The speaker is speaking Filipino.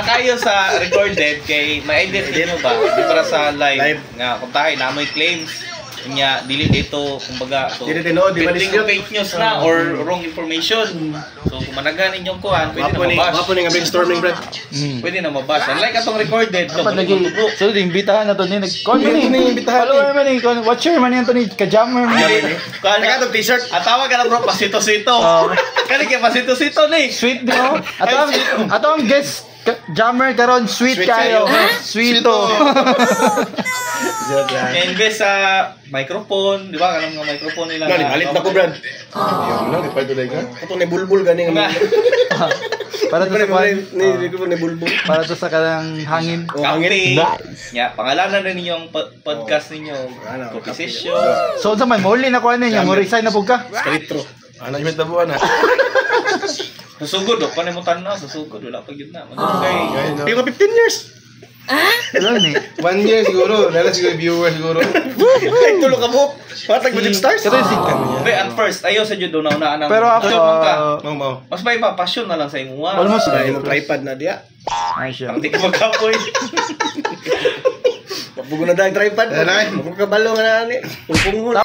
Kayo sa recorded kay may identity mo ba? Di para sa live nga kung tayo na may claims nya dili dito kumbaga so building fake news na or wrong information. So kung managan inyong kuan pwede na mabash. Wapo ni nga brainstorming bro. Pwede na mabash. Unlike atong recorded no. So imbitahan na to ni nag-call ni imbitahan. Follower man ni watcher man yan to ni ka-jammer man. Kaya tong t-shirt atawa ka na bro pasito-sito. Kani kay pasito-sito ni. Sweet di oh. Atong guest jammer karon sweet kayo. Sweeto. Invest sa microphone, di ba? Kanang mga microphone nila. Alit na ko brad. Ayun lang ipay tulay ka. Ato ni bulbul gani nga. Para to sa ni bulbul. para to sa kanang hangin. Hangin. Ya, pangalanan na ninyong podcast ninyo. Coffee session. So sa man muli na ko ano niya mo resign na pug ka. Skritro. Ana imit na buwan na. Susugod do kanay mo tan-aw, susugod wala pa gyud na. Kay Pico 15 years. Ano ni? 1 year siguro, nala siguro viewer siguro. Ay tulo ka mo. Patag budget stars. Pero si Be at first ayo sa jud na nang. pero ako Mau. mas may passion na lang sa imo. almost Ay mo tripod na dia. ay siya. Ang di ka magkapoy. Bugo na dahil tripod. Bugo ka balo nga na ni. Pungpung